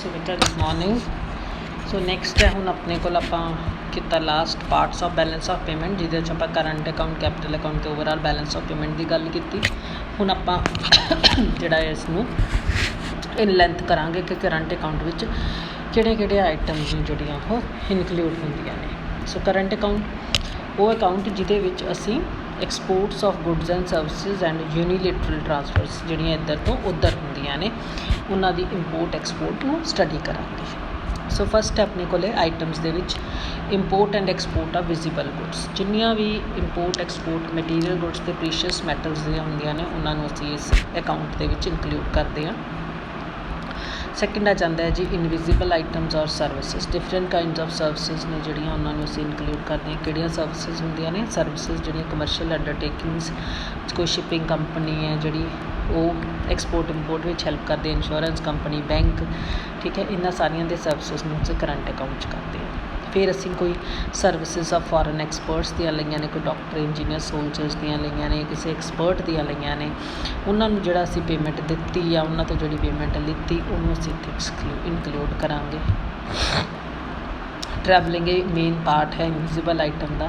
सो बेटा good morning. सो next है हुण अपने को किता last parts of balance of payment जिहदे विच आपां करंट अकाउंट कैपिटल अकाउंट ते ओवरऑल बैलेंस ऑफ पेमेंट की गल कीती। हुण आपां जिहड़ा इसनूं इन लेंथ करांगे कि करंट अकाउंट विच किहड़े-किहड़े आइटम्स ने जिहड़ियां ओह इनकलूड हुंदियां ने। सो करंट अकाउंट वो अकाउंट जिहदे विच असीं exports of goods and services and unilateral transfers जिहड़ियां इधर तो उधर हुंदियां ने उन्हां दी इंपोर्ट एक्सपोर्ट नूं स्टडी करांगे। सो फस्ट है अपने कोले आइटम्स दे विच import and export of visible goods. जिन्नियां भी इंपोर्ट एक्सपोर्ट मटीरियल गुड्स ते प्रीशियस मैटल्स दियां हुंदियां ने उन्हां नूं असीं इस अकाउंट दे विच इंकलूड करदे हां। सैकेंड आ जाता है जी इनविजिबल आइटम्स और services. Different kinds of services ने जिहड़ियां उन्होंने असीं इनकलूड करते हैं। किहड़ियां सर्विसिज हुंदियां ने? सर्विसिज जिहड़ियां कमर्शियल अंडरटेकिंग्स, कोई शिपिंग कंपनी है जिहड़ी वो एक्सपोर्ट इंपोर्ट विच हैल्प करदी, इंश्योरेंस कंपनी, बैंक, ठीक है, इन्हां सारियां दे सर्विसिज नूं असीं करंट अकाउंट च करते हैं। फिर असीं कोई सर्विसिज ऑफ फॉरन एक्सपर्ट्स दियां लईआं ने, कोई डॉक्टर इंजीनियर सोल्जर्स दियां लईआं ने, किसी एक्सपर्ट दियां लईआं ने, उन्हां नूं जिहड़ा असीं पेमेंट दित्ती या उन्हां तो जिहड़ी पेमेंट लित्ती उहनूं असीं इत्थे इनकलूड करांगे। ट्रैवलिंग मेन पार्ट है इनविजिबल आइटम का।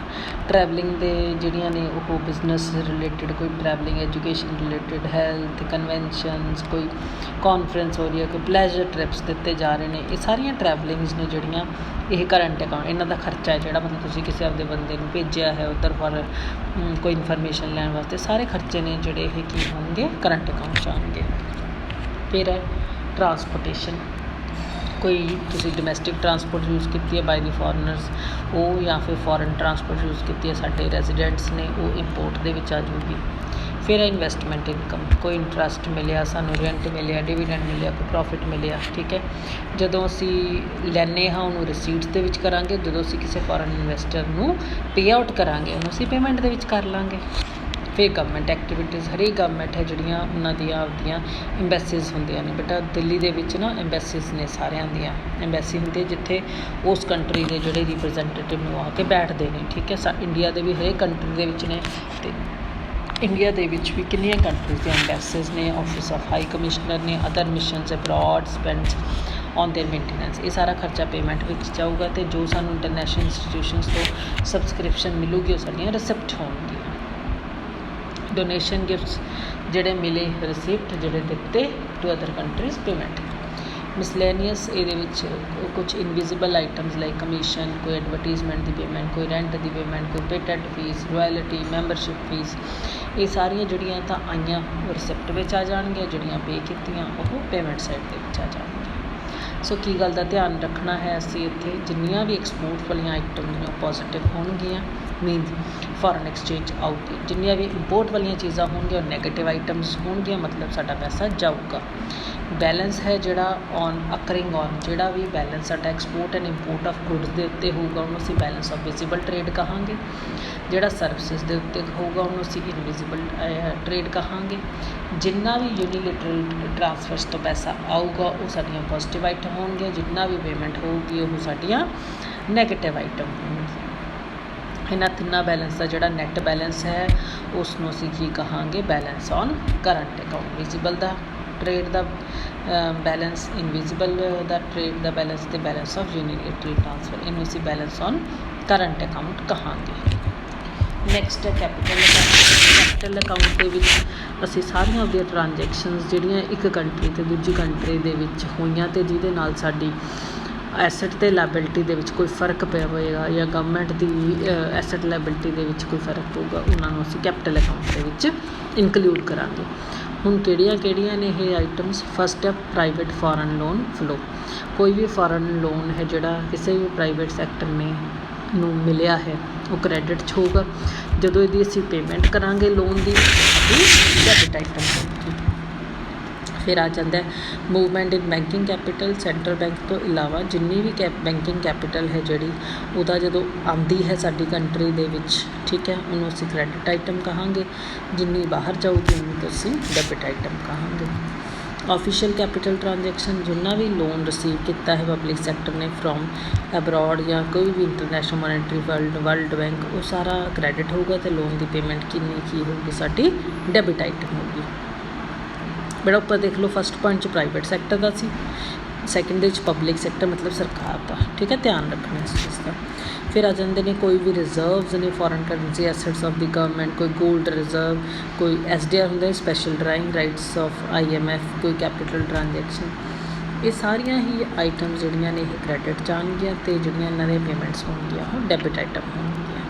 ट्रैवलिंग दे जिहड़ियां ने वो बिजनेस रिलेटिड, कोई ट्रैवलिंग एजुकेशन रिलेटिड, हैल्थ कन्वेंशनस, कोई कॉन्फ्रेंस हो रही है, कोई प्लैजर ट्रिप्स दिते जा रहे हैं, ये सारियां ट्रैवलिंग्स ने जिहड़ियां ये करंट अकाउंट इन्हां दा खर्चा है जिहड़ा मतलब तुसीं किसी आपदे बंदे नूं भेजिया है उधर फॉर कोई इन्फॉर्मेशन लैण वास्ते, सारे खर्चे ने जिहड़े ये की होणगे करंट अकाउंट च आउणगे। फिर है ट्रांसपोर्टेशन। कोई तुसी डोमैसटिक ट्रांसपोर्ट यूज़ की है बाय द फॉरनर्स वो, या फिर फॉरन ट्रांसपोर्ट यूज़ की है साडे रेजिडेंट्स ने, वो इंपोर्ट दे विच आ जाऊगी। फिर है इन्वेस्टमेंट इनकम। कोई इंटरस्ट मिलिया, सानू रेंट मिलिया, डिविडेंड मिलिया, कोई प्रॉफिट मिलिया, ठीक है। जदों असीं लैने हाँ उन्होंने रिसीट्स दे विच करांगे, जदों असीं किसी फॉरन इन्वेस्टर नूं पे आउट करांगे उन्होंने असीं पेमेंट दे विच कर लांगे। फिर गवर्नमेंट एक्टिविटीज़। हरेक गवर्नमेंट है जिहड़ियां उन्हां दियां आपदियां एम्बैसीज हुंदियां ने। बेटा दिल्ली दे विच ना एम्बैसीज ने सारियां दियां एम्बैसी हुंदी जिथे उस कंट्री के जिहड़े रिप्रजेंटेटिव नूं आके बैठदे ने, ठीक है। इंडिया दे भी हरेक कंट्री दे विच ने ते इंडिया दे विच भी किन्नियां कंट्रीज़ दी एम्बैसीज ने, ऑफिस ऑफ हाई कमिश्नर ने, other missions abroad spends on their maintenance. ये सारा खर्चा पेमेंट विच जाऊगा तो जो सानू इंटरनेशनल इंस्टीट्यूशनस तो सबसक्रिप्शन मिलूगी वो साडियां रिसिप्ट होणगियां। डोनेशन गिफ्ट्स जिहड़े मिले रिसिप्ट जिहड़े दिते to other countries payment. Miscellaneous ये कुछ इनविजिबल आइटम्स लाइक कमीशन, कोई एडवरटीजमेंट की पेमेंट, कोई रेंट की पेमेंट, कोई patent fees, royalty, membership fees, ये सारियां जिहड़ियां तां आईयां रिसिप्ट विच आ जाणगियां, जिहड़ियां पे कीतियां वो पेमेंट साइड दे विच आ जाणगियां। सो की गल दा ध्यान रखना है असीं इत्थे जिन्नियां भी एक्सपोर्ट वालियां आइटम ने पॉजिटिव होणगियां, मीन फॉरन एक्सचेंज आउगी। जिन्नियां भी इंपोर्ट वालियां चीज़ां होणगियां नैगेटिव आइटम्स होणगियां, मतलब साडा पैसा जाऊगा। बैलेंस है जिहड़ा ऑन अकरिंग ऑन जिहड़ा भी बैलेंस साडा export and import of goods दे उत्ते होऊगा उहनूं असीं बैलेंस ऑफ विजिबल ट्रेड कहांगे। जिहड़ा सर्विसिज दे उत्ते होऊगा उहनूं असीं इनविजिबल ट्रेड कहांगे। जिन्ना भी यूनीलेटरल ट्रांसफर्स तो पैसा आऊगा वो साडियां पॉजिटिव आइटम होणगियां, जिन्ना भी पेमेंट होऊगी वो साडियां नैगेटिव आइटम होणगियां। इन्हां तिन्नां बैलेंस का जिहड़ा नैट बैलेंस है उसनूं असीं की कहांगे? Balance on current account. Visible दा ट्रेड दा बैलेंस, इनविजिबल दा ट्रेड दा बैलेंस ते बैलेंस ऑफ यूनीलेटरल ट्रांसफर, इनूं असीं बैलेंस ऑन करंट अकाउंट कहांगे। नैक्सट है कैपिटल अकाउंट। कैपिटल अकाउंट दे विच असीं सारियां आपदियां ट्रांजैक्शनस जिहड़ियां एक कंट्री ते दूजी कंट्री दे विच होईयां ते जिहदे नाल साडी एसैट ते लायबिलिटी दे विच कोई फर्क पिया होएगा या गवर्नमेंट दी एसैट लायबिलिटी दे विच कोई फर्क पऊगा, उन्हां नूं असीं कैपिटल अकाउंट दे विच इनकलूड करांगे। हुण किहड़ियां ने ये आइटम्स? फस्ट है प्राइवेट फॉरन लोन फ्लो। कोई भी फॉरन लोन है जिहड़ा किसी भी प्राइवेट सैक्टर ने नूं मिलिया है वो क्रेडिट च होगा। जदों इहदी असीं पेमेंट करांगे लोन दी डेबिट आइटम होगी। फिर आ जाता है movement in banking capital. Central bank तो इलावा जिन्नी भी बैंकिंग कैपिटल है जिहड़ी उहदा जदों आंदी है साडी कंट्री दे विच, ठीक है, उन्होंने असीं क्रेडिट आइटम कहांगे। जिन्नी बाहर जाऊगी उन्होंने तो असीं डेबिट आइटम कहांगे। ऑफिशियल कैपिटल ट्रांजैक्शन जिन्ना भी लोन रिसीव किया है पब्लिक सैक्टर ने फ्रॉम अब्रॉड या कोई भी इंटरनेशनल मॉनेटरी वर्ल्ड बैंक, वो सारा क्रेडिट होगा तो लोन की पेमेंट कितनी की होगी? साडी डेबिट आइटम होगी। बेटा उपर देख लो फस्ट पॉइंट प्राइवेट सैक्टर का सी, सैकेंड दे पब्लिक सैक्टर मतलब सरकार का, ठीक है, ध्यान रखना इस चीज़ का। फिर आ जाते हैं कोई भी रिजर्व्स ने foreign currency assets of the government, कोई गोल्ड रिजर्व, कोई SDR होंगे special drawing rights of IMF, कोई कैपिटल ट्रांजैक्शन, ये सारिया ही आइटम्स जिहड़ियां ने क्रैडिट जाणगियां ते जिहड़ियां इन्हां दी पेमेंट्स होणगियां वो डेबिट आइटम होणगियां।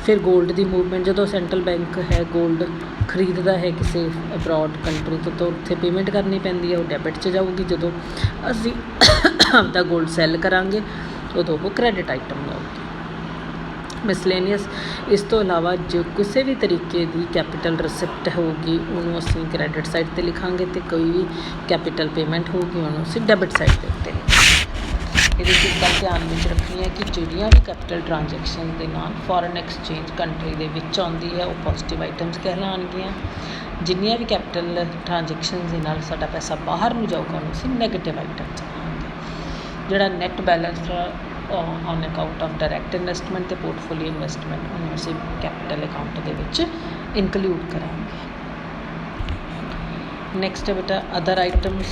फिर गोल्ड की मूवमेंट, जो सेंट्रल बैंक है गोल्ड खरीदता है किसी अब्रॉड कंट्री तो उत्थे पेमेंट करनी पैंदी है, वो डेबिट च जाऊगी। जो असी आपदा गोल्ड सैल करांगे उदों वो क्रैडिट आइटम होगी। मिसलेनियस, इस तो इलावा जो किसी भी तरीके की कैपिटल रिसिप्ट होगी उन्होंने असी क्रैडिट साइड पर लिखांगे, तो कोई भी कैपिटल पेमेंट होगी उन्होंने असी डेबिट साइड के उत्ते ये चीज़ का ध्यान में रखनी है कि ਜਿਹੜੀਆਂ भी कैपिटल ट्रांजैक्शन के नाल फॉरन एक्सचेंज कंट्री के विच आउंदी है वो पॉजिटिव आइटम्स कहलाणगियां। जिन्नियां भी कैपिटल ट्रांजैक्शन के नाल साडा पैसा बाहर नूं जाऊगा उन्होंने असीं नैगेटिव आइटम्स कहांगे। जिहड़ा net balance on account of direct investment ते पोर्टफोलियो इन्वेस्टमेंट उन्होंने असीं कैपिटल अकाउंट के विच इनकलूड करांगे। नैक्सट है बेटा other items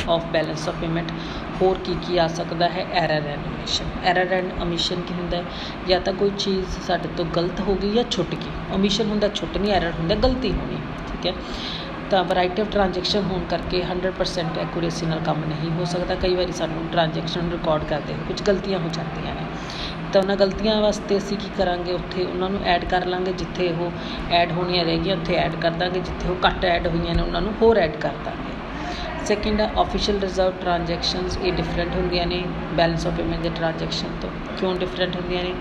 of balance of payment. होर की आ सकता है error and omission. Error and omission की होंदा है या तो कोई चीज़ साडे तो गलत हो गई या छुट गई। ओमिशन होंदा छुट नहीं, एरर होंदा गलती होनी, ठीक है। तो वराइटी ऑफ ट्रांजैक्शन होने करके 100% एक्यूरेसी नाल काम नहीं हो सकता। कई बार सानू ट्रांजैक्शन रिकॉर्ड करते हुए कुछ गलतियां हो जाती हैं तो उन्होंने गलतियां वास्ते असी की करांगे उत्थे उन्होंने ऐड कर लांगे, जिथे वो ऐड होनियां रह गई उत्थे ऐड कर देंगे, जिथे वो घट ऐड हुई ने उन्होंने होर ऐड कर देंगे। सैकेंड ऑफिशियल रिजर्व ट्रांजैक्शनस, ये डिफरेंट होंदियां ने बैलेंस ऑफ पेमेंट के ट्रांजैक्शन तो। क्यों डिफरेंट होंदियां ने?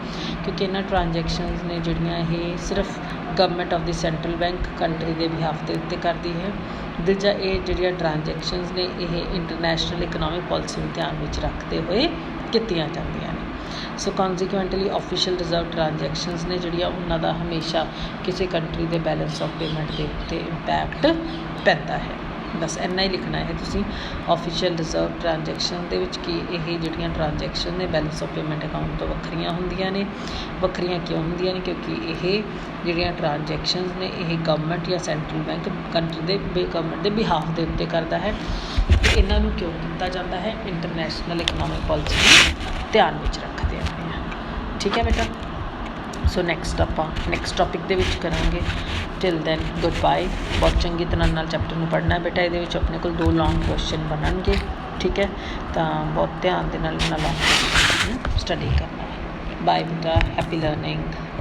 क्योंकि इन्हां ट्रांजैक्शनस ने जिहड़ियां ये सिर्फ government of the central bank country के बिहाफ के उत्ते करती है। दूजा ये जिहड़ियां ट्रांजैक्शनस ने ये इंटरनैशनल इकनॉमिक पॉलिसी में ध्यान में रखते हुए कीतियां जांदियां ने। सो कॉन्सिक्वेंटली ऑफिशियल रिजर्व ट्रांजैक्शनस ने जिहड़ियां उन्हां दा हमेशा किसी कंट्री के बैलेंस ऑफ पेमेंट के उत्ते इंपैक्ट पैंदा है। बस इन्ना ही लिखना है तुसीं ऑफिशियल रिजर्व ट्रांजैक्शन दे विच कि ये जिहड़ियां ट्रांजैक्शन ने बैलेंस ऑफ पेमेंट अकाउंट तो वक्रियां होंदियां ने। वक्रियां क्यों होंदियां ने? क्योंकि ये जिहड़ियां ट्रांजैक्शन ने ये गवर्नमेंट या सेंट्रल बैंक कंट्री के गवर्नमेंट के बिहाफ के उत्ते करता है। तो इन्हां नूं क्यों किया जाता है? इंटरनैशनल इकनॉमिक पॉलिसी ध्यान में रखते हैं, ठीक है बेटा। सो नैक्सट आप नैक्सट टॉपिक दे विच करांगे। Till then good bye. बहुत चंगी तरह नाल चैप्टर में पढ़ना है बेटा। ये अपने को 2 लॉन्ग क्वेश्चन बननगे, ठीक है। तो बहुत ध्यान दे नाल लॉन्ग क्वेश्चन स्टडी करना है। बाय बेटा, हैप्पी लर्निंग।